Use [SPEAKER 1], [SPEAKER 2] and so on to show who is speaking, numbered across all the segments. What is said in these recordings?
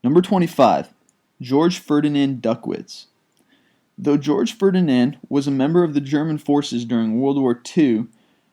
[SPEAKER 1] Number 25. George Ferdinand Duckwitz. Though George Ferdinand was a member of the German forces during World War II,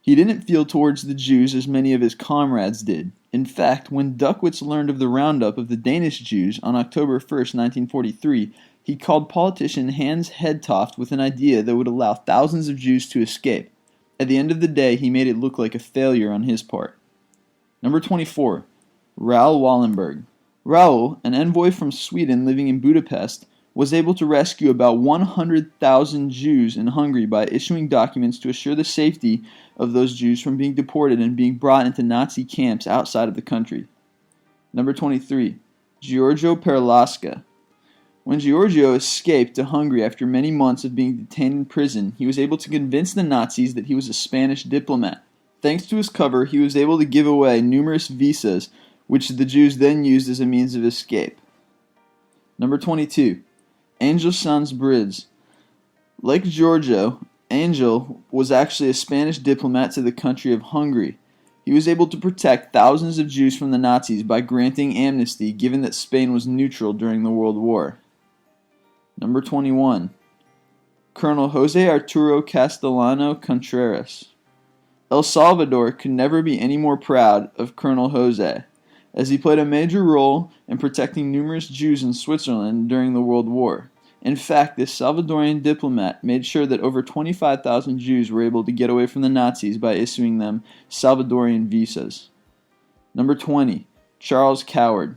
[SPEAKER 1] he didn't feel towards the Jews as many of his comrades did. In fact, when Duckwitz learned of the roundup of the Danish Jews on October 1st, 1943, he called politician Hans Hedtoft with an idea that would allow thousands of Jews to escape. At the end of the day, he made it look like a failure on his part. Number 24. Raoul Wallenberg. Raoul, an envoy from Sweden living in Budapest, was able to rescue about 100,000 Jews in Hungary by issuing documents to assure the safety of those Jews from being deported and being brought into Nazi camps outside of the country. Number 23. Giorgio Perlasca. When Giorgio escaped to Hungary after many months of being detained in prison, he was able to convince the Nazis that he was a Spanish diplomat. Thanks to his cover, he was able to give away numerous visas, which the Jews then used as a means of escape. Number 22. Angel Sanz Briz. Like Giorgio, Angel was actually a Spanish diplomat to the country of Hungary. He was able to protect thousands of Jews from the Nazis by granting amnesty, given that Spain was neutral during the World War. Number 21. Colonel Jose Arturo Castellanos Contreras. El Salvador could never be any more proud of Colonel Jose, as he played a major role in protecting numerous Jews in Switzerland during the World War. In fact, this Salvadorian diplomat made sure that over 25,000 Jews were able to get away from the Nazis by issuing them Salvadorian visas. Number 20. Charles Coward.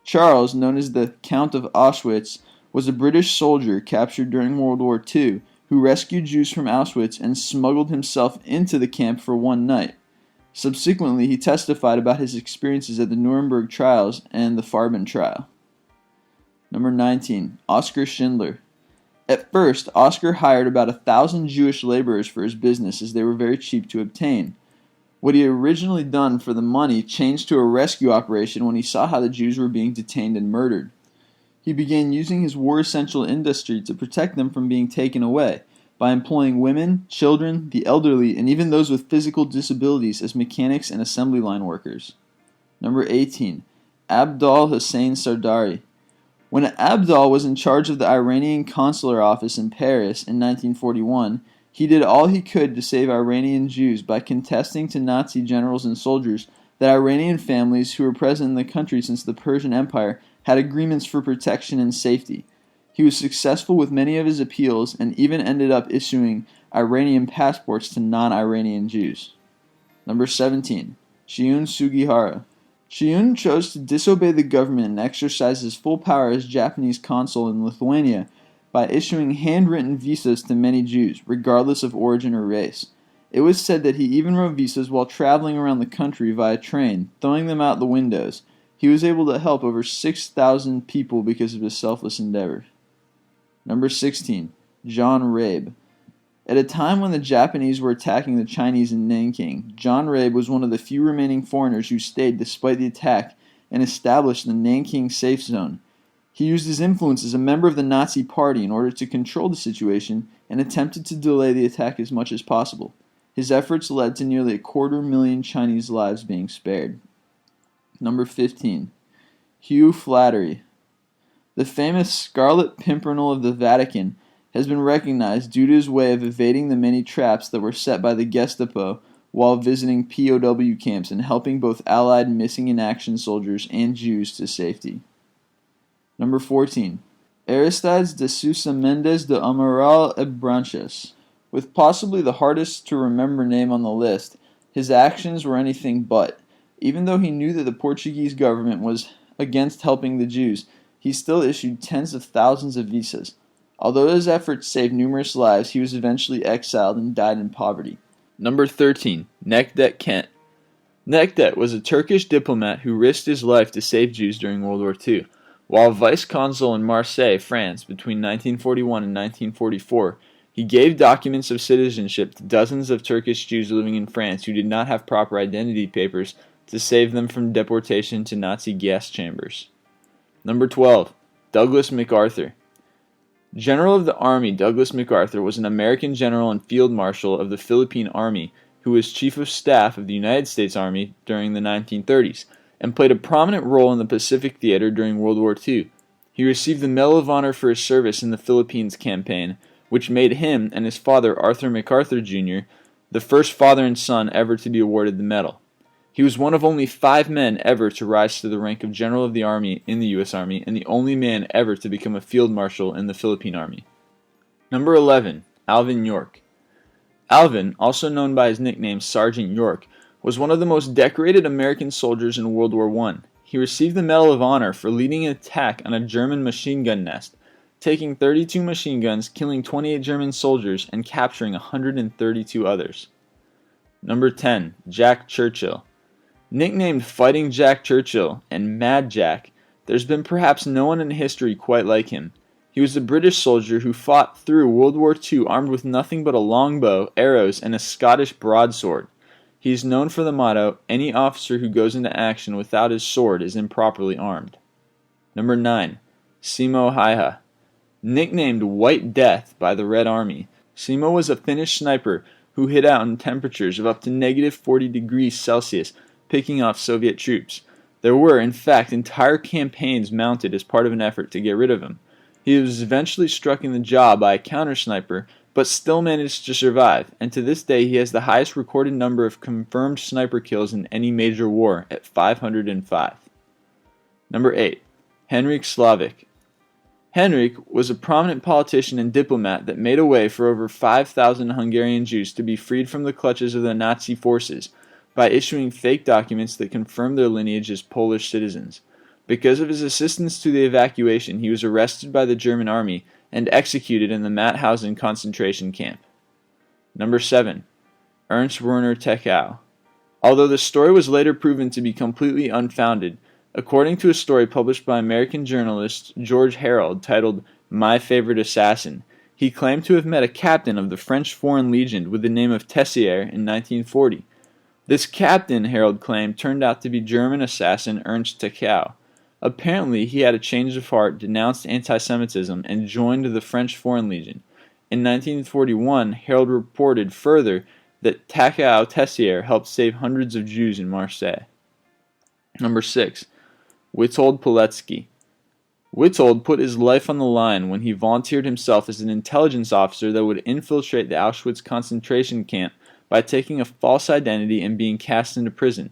[SPEAKER 1] Charles, known as the Count of Auschwitz, was a British soldier captured during World War II who rescued Jews from Auschwitz and smuggled himself into the camp for one night. Subsequently, he testified about his experiences at the Nuremberg trials and the Farben trial. Number 19. Oskar Schindler. At first, Oskar hired about 1,000 Jewish laborers for his business as they were very cheap to obtain. What he had originally done for the money changed to a rescue operation when he saw how the Jews were being detained and murdered. He began using his war essential industry to protect them from being taken away, by employing women, children, the elderly, and even those with physical disabilities as mechanics and assembly line workers. Number 18. Abdulhusein SAR Dari. When Abdol was in charge of the Iranian consular office in Paris in 1941, he did all he could to save Iranian Jews by contesting to Nazi generals and soldiers that Iranian families who were present in the country since the Persian Empire had agreements for protection and safety. He was successful with many of his appeals and even ended up issuing Iranian passports to non-Iranian Jews. Number 17. Chiune Sugihara. Chiune chose to disobey the government and exercise his full power as Japanese consul in Lithuania by issuing handwritten visas to many Jews, regardless of origin or race. It was said that he even wrote visas while traveling around the country via train, throwing them out the windows. He was able to help over 6,000 people because of his selfless endeavor. Number 16. John Rabe. At a time when the Japanese were attacking the Chinese in Nanking, John Rabe was one of the few remaining foreigners who stayed despite the attack and established the Nanking Safe Zone. He used his influence as a member of the Nazi Party in order to control the situation and attempted to delay the attack as much as possible. His efforts led to nearly 250,000 Chinese lives being spared. Number 15. Hugh Flattery. The famous Scarlet Pimpernel of the Vatican has been recognized due to his way of evading the many traps that were set by the Gestapo while visiting POW camps and helping both Allied missing in action soldiers and Jews to safety. Number 14. Aristides de Sousa Mendes de Amaral e Branches. With possibly the hardest to remember name on the list, his actions were anything but. Even though he knew that the Portuguese government was against helping the Jews, he still issued tens of thousands of visas. Although his efforts saved numerous lives, he was eventually exiled and died in poverty. Number 13. Necdet Kent. Necdet was a Turkish diplomat who risked his life to save Jews during World War II. While vice-consul in Marseille, France, between 1941 and 1944, he gave documents of citizenship to dozens of Turkish Jews living in France who did not have proper identity papers to save them from deportation to Nazi gas chambers. Number 12. Douglas MacArthur. General of the Army Douglas MacArthur was an American general and field marshal of the Philippine Army who was chief of staff of the United States Army during the 1930s. and played a prominent role in the Pacific Theater during World War II. He received the Medal of Honor for his service in the Philippines campaign, which made him and his father, Arthur MacArthur Jr., the first father and son ever to be awarded the medal. He was one of only 5 men ever to rise to the rank of General of the Army in the U.S. Army, and the only man ever to become a Field Marshal in the Philippine Army. Number 11. Alvin York. Alvin, also known by his nickname Sergeant York, was one of the most decorated American soldiers in World War I. He received the Medal of Honor for leading an attack on a German machine gun nest, taking 32 machine guns, killing 28 German soldiers, and capturing 132 others. Number 10. Jack Churchill. Nicknamed Fighting Jack Churchill and Mad Jack, there's been perhaps no one in history quite like him. He was a British soldier who fought through World War II armed with nothing but a longbow, arrows, and a Scottish broadsword. He is known for the motto, "Any officer who goes into action without his sword is improperly armed." Number 9. Simo Hyha. Nicknamed White Death by the Red Army, Simo was a Finnish sniper who hit out in temperatures of up to negative 40 degrees Celsius, picking off Soviet troops. There were, in fact, entire campaigns mounted as part of an effort to get rid of him. He was eventually struck in the jaw by a counter-sniper, but still managed to survive, and to this day he has the highest recorded number of confirmed sniper kills in any major war at 505. Number 8. Henrik Slovak. Henrik was a prominent politician and diplomat that made a way for over 5,000 Hungarian Jews to be freed from the clutches of the Nazi forces by issuing fake documents that confirmed their lineage as Polish citizens. Because of his assistance to the evacuation, he was arrested by the German army and executed in the Mauthausen concentration camp. Number 7. Ernst Werner Tachau. Although the story was later proven to be completely unfounded, according to a story published by American journalist George Harold titled My Favorite Assassin, he claimed to have met a captain of the French Foreign Legion with the name of Tessier in 1940. This captain, Harold claimed, turned out to be German assassin Ernst Tachau. Apparently, he had a change of heart, denounced anti-Semitism, and joined the French Foreign Legion. In 1941, Harold reported further that Tachau Tessier helped save hundreds of Jews in Marseille. Number 6. Witold Pilecki. Witold put his life on the line when he volunteered himself as an intelligence officer that would infiltrate the Auschwitz concentration camp by taking a false identity and being cast into prison.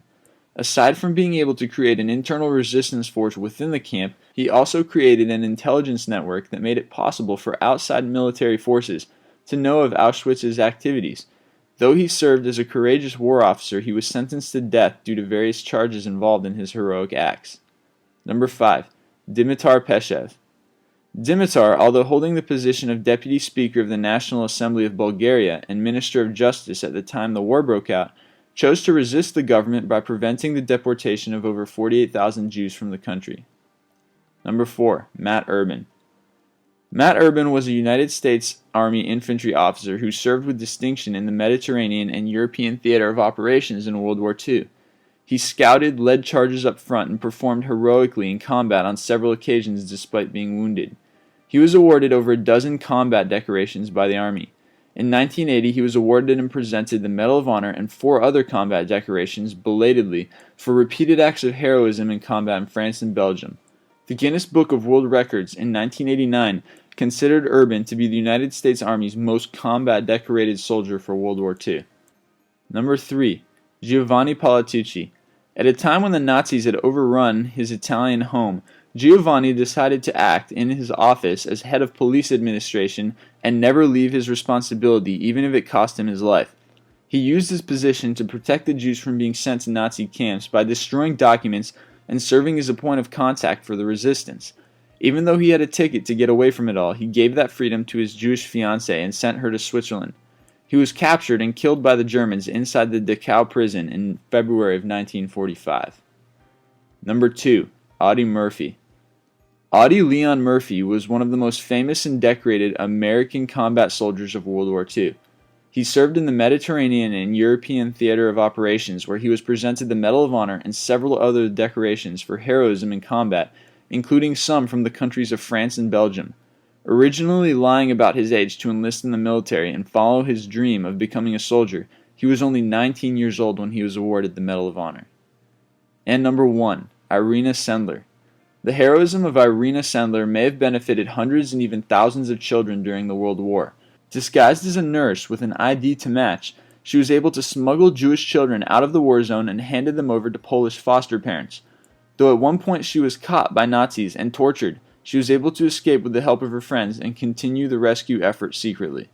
[SPEAKER 1] Aside from being able to create an internal resistance force within the camp, he also created an intelligence network that made it possible for outside military forces to know of Auschwitz's activities. Though he served as a courageous war officer, he was sentenced to death due to various charges involved in his heroic acts. Number 5. Dimitar Peshev. Dimitar, although holding the position of Deputy Speaker of the National Assembly of Bulgaria and Minister of Justice at the time the war broke out, chose to resist the government by preventing the deportation of over 48,000 Jews from the country. Number 4. Matt Urban. Matt Urban was a United States Army infantry officer who served with distinction in the Mediterranean and European theater of operations in World War II. He scouted, led charges up front, and performed heroically in combat on several occasions despite being wounded. He was awarded over a dozen combat decorations by the Army. In 1980, he was awarded and presented the Medal of Honor and 4 other combat decorations belatedly for repeated acts of heroism in combat in France and Belgium. The Guinness Book of World Records in 1989 considered Urban to be the United States Army's most combat-decorated soldier for World War II. Number 3. Giovanni Palatucci. At a time when the Nazis had overrun his Italian home, Giovanni decided to act in his office as head of police administration and never leave his responsibility even if it cost him his life. He used his position to protect the Jews from being sent to Nazi camps by destroying documents and serving as a point of contact for the resistance. Even though he had a ticket to get away from it all, he gave that freedom to his Jewish fiancée and sent her to Switzerland. He was captured and killed by the Germans inside the Dachau prison in February of 1945. Number 2. Audie Murphy. Audie Leon Murphy was one of the most famous and decorated American combat soldiers of World War II. He served in the Mediterranean and European theater of operations, where he was presented the Medal of Honor and several other decorations for heroism in combat, including some from the countries of France and Belgium. Originally lying about his age to enlist in the military and follow his dream of becoming a soldier, he was only 19 years old when he was awarded the Medal of Honor. And number 1, Irena Sendler. The heroism of Irena Sendler may have benefited hundreds and even thousands of children during the World War. Disguised as a nurse with an ID to match, she was able to smuggle Jewish children out of the war zone and handed them over to Polish foster parents. Though at one point she was caught by Nazis and tortured, she was able to escape with the help of her friends and continue the rescue effort secretly.